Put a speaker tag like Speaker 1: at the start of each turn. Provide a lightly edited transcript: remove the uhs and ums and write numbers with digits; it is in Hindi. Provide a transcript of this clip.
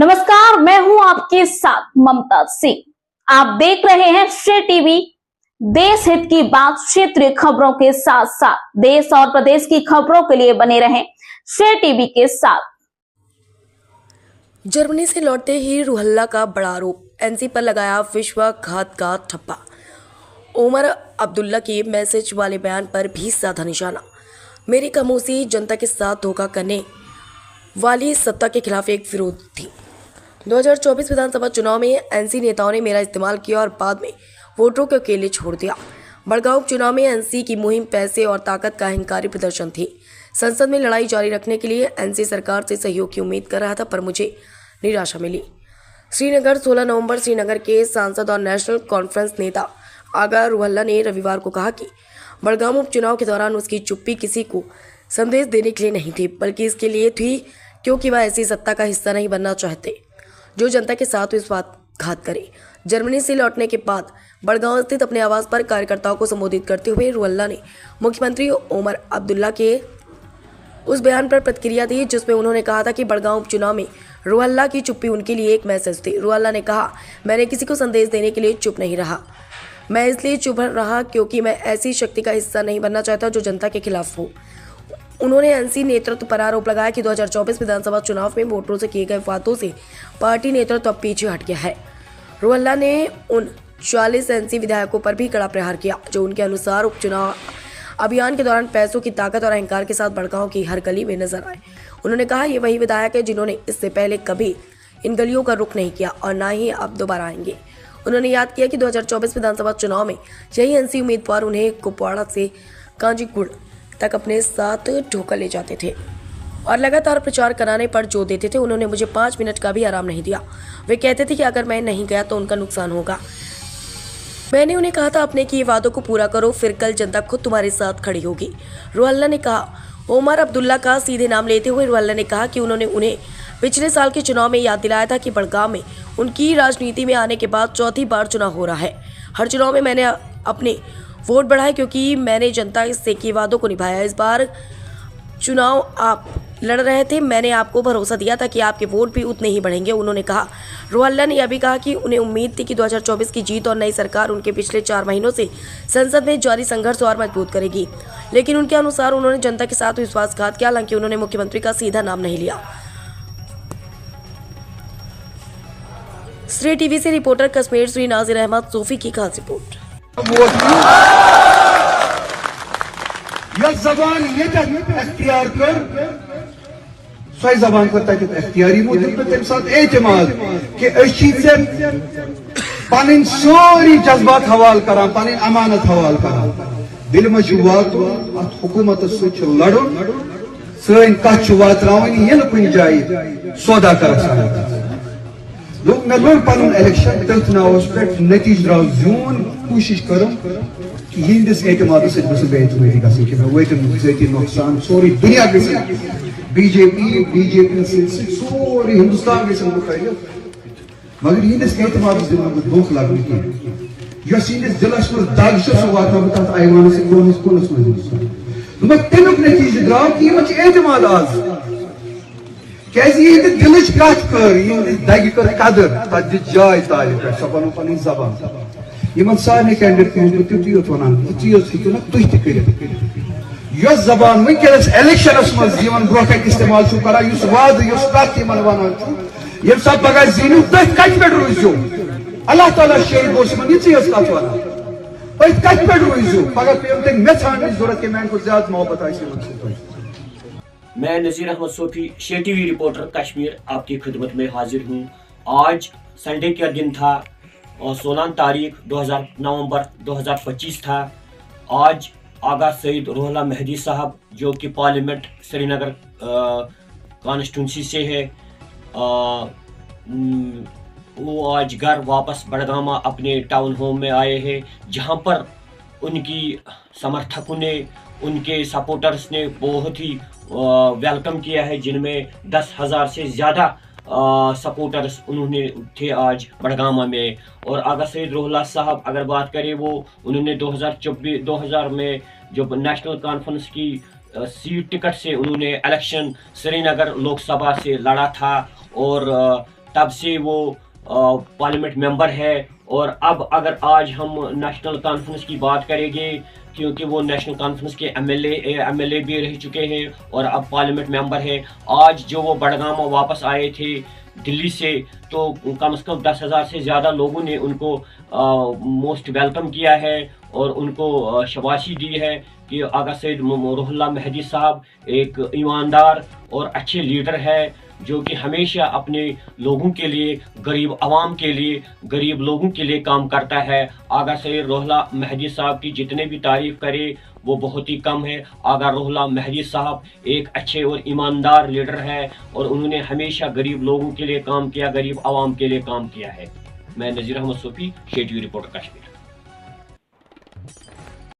Speaker 1: नमस्कार, मैं हूं आपके साथ ममता सिंह। आप देख रहे हैं श्रेय टीवी। देश हित की बात, क्षेत्रीय खबरों के साथ साथ देश और प्रदेश की खबरों के लिए बने रहें श्रेय टीवी के साथ।
Speaker 2: जर्मनी से लौटते ही रूहल्ला का बड़ा आरोप, एनसी पर लगाया विश्वासघात का ठप्पा। उमर अब्दुल्ला के मैसेज वाले बयान पर भी साधा निशाना। मेरी खामोशी जनता के साथ धोखा करने वाली सत्ता के खिलाफ एक विरोध थी। 2024 विधानसभा चुनाव में एनसी नेताओं ने मेरा इस्तेमाल किया और बाद में वोटरों को अकेले छोड़ दिया। बड़गांव उपचुनाव में एनसी की मुहिम पैसे और ताकत का अहंकारी प्रदर्शन थी। संसद में लड़ाई जारी रखने के लिए एनसी सरकार से सहयोग की उम्मीद कर रहा था, पर मुझे निराशा मिली। श्रीनगर 16 नवंबर श्रीनगर के सांसद और नेशनल कॉन्फ्रेंस नेता आगा रूहल्ला ने रविवार को कहा कि बड़गांव उपचुनाव के दौरान उसकी चुप्पी किसी को संदेश देने के लिए नहीं थी, बल्कि इसके लिए थी क्योंकि वह ऐसी सत्ता का हिस्सा नहीं बनना चाहते जो जनता के साथ विश्वासघात करे। जर्मनी से लौटने के बाद बड़गांव स्थित अपने आवास पर कार्यकर्ताओं को संबोधित करते हुए रूहल्ला ने मुख्यमंत्री उमर अब्दुल्ला के उस बयान पर प्रतिक्रिया दी जिसमें उन्होंने कहा था कि बड़गांव उपचुनाव में रूहल्ला की चुप्पी उनके लिए एक मैसेज थी। रूहल्ला ने कहा, मैंने किसी को संदेश देने के लिए चुप नहीं रहा। मैं इसलिए चुप रहा क्योंकि मैं ऐसी शक्ति का हिस्सा नहीं बनना चाहता जो जनता के खिलाफ हो। उन्होंने एनसी नेतृत्व पर आरोप लगाया कि 2024 विधानसभा चुनाव में वोटरों से किए गए वादों से पार्टी नेतृत्व अब पीछे हट गया है। रूहल्ला ने उन 40 एनसी विधायकों पर भी कड़ा प्रहार किया जो उनके अनुसार उपचुनाव अभियान के दौरान पैसों की ताकत और अहंकार के साथ बड़गांव की हर गली में नजर आए। उन्होंने कहा, ये वही विधायक है जिन्होंने इससे पहले कभी इन गलियों का रुख नहीं किया और ना ही अब दोबारा आएंगे। उन्होंने याद किया कि 2024 विधानसभा चुनाव में यही एनसी उम्मीदवार उन्हें कुपवाड़ा से कांजीगुड़ तक अपने साथ ढोकर ले जाते थे और लगातार प्रचार कराने पर जोर देते थे। उन्होंने मुझे 5 मिनट का भी आराम नहीं दिया। वे कहते थे कि अगर मैं नहीं गया तो उनका नुकसान होगा। मैंने उन्हें कहा था, अपने किए वादों को पूरा करो, फिर कल जनता खुद तुम्हारे साथ खड़ी होगी। रूहल्ला ने कहा। उमर अब्दुल्ला का सीधे नाम लेते हुए रूहल्ला ने कहा कि उन्होंने उन्हें पिछले साल के चुनाव में याद दिलाया था कि बड़गांव में उनकी राजनीति में आने के बाद चौथी बार चुनाव हो रहा है। हर चुनाव में मैंने अपने वोट बढ़ाए क्योंकि मैंने जनता से किए वादों को निभाया। इस बार चुनाव आप लड़ रहे थे, मैंने आपको भरोसा दिया था कि आपके वोट भी उतने ही बढ़ेंगे, उन्होंने कहा। रूहल्ला ने यह भी कहा कि उन्हें उम्मीद थी कि 2024 की जीत और नई सरकार उनके पिछले 4 महीनों से संसद में जारी संघर्ष और मजबूत करेगी, लेकिन उनके अनुसार उन्होंने जनता के साथ विश्वासघात किया। हालांकि उन्होंने मुख्यमंत्री का सीधा नाम नहीं लिया। श्रेय टीवी से रिपोर्टर कश्मीर श्री नाजिर अहमद सूफी की खास रिपोर्ट।
Speaker 3: जबान अख्तियार कर सही जबान को अख्तियारी तम साथ एतमाद कि पन सारी जज्बात हवाल करान, पन अमानत हवाल करान, दिल में वात हुकूमत लड़न सन कत वातरावन ये कुन जाए सौदा कर लोग मे लोड़ पन इलेक्शन तथ नावस पे नतीज द्राव जून कोशिश कर यहंदिस एतमाद बेतमादी गई नुकसान सोरी दुनिया बीजेपी सोरी हिंदुस्तान गई मगर यहंदिस एतमाद धोख लगन कह दिलस मज दग सह वात तथ ऐवान से कोनस मज तमुक नतीज द्राव कि एतमाद आज क्या दिल कत कर दग कर कदर तथ दित जाय ताल पे सह बनो पन जबान इन सारे कैंडिडेट तुझी योत वन चीज हूँ ना तुम तह जबान वनकस इलेक्शनस मज ब्रो इस्तेमाल कर वाद कत वन ये सब पगह जीनू तुम कत पे रूजो अल्लाह ताला शहीद गोस ये कत वन तुम कत पे रूजो पगह पे तुम मे छान जरूरत कि मैं ज्यादा मोहब्बत आ।
Speaker 4: मैं नज़ीर अहमद सूफी श्रेय टीवी रिपोर्टर कश्मीर आपकी खिदमत में हाजिर हूँ। आज संडे का दिन था और 16 तारीख 2000 नवंबर 2025 था। आज आगा सईद रूहल्ला मेहदी साहब जो कि पार्लियामेंट श्रीनगर कॉन्स्टिट्यूंसी से है, वो आज घर वापस बड़गामा अपने टाउन होम में आए हैं, जहां पर उनकी समर्थकों ने, उनके सपोर्टर्स ने बहुत ही वेलकम किया है, जिनमें 10,000 से ज़्यादा सपोर्टर्स उन्होंने थे आज बड़गामा में। और आगा सईद रूहल्ला साहब अगर बात करें, वो उन्होंने 2000 में जो नेशनल कॉन्फ्रेंस की सीट टिकट से उन्होंने इलेक्शन श्रीनगर लोकसभा से लड़ा था और तब से वो पार्लियामेंट मेंबर है। और अब अगर आज हम नेशनल कॉन्फ्रेंस की बात करेंगे, क्योंकि वो नेशनल कॉन्फ्रेंस के एमएलए भी रह चुके हैं और अब पार्लियामेंट मेंबर है। आज जो वो बड़गाम वापस आए थे दिल्ली से, तो कम से कम 10,000 से ज़्यादा लोगों ने उनको मोस्ट वेलकम किया है और उनको शाबाशी दी है कि आगा सैयद रुहुल्लाह मेहदी साहब एक ईमानदार और अच्छे लीडर है, जो कि हमेशा अपने लोगों के लिए, गरीब आवाम के लिए, गरीब लोगों के लिए काम करता है। आगा सैयद रुहुल्लाह मेहदी साहब की जितने भी तारीफ़ करे वो बहुत ही कम है। आगा रुहुल्लाह मेहदी साहब एक अच्छे और ईमानदार लीडर है और उन्होंने हमेशा गरीब लोगों के लिए काम किया, गरीब आवाम के लिए काम किया है। मैं नज़ीर अहमद सूफी, शे टीवी रिपोर्टर कश्मीर।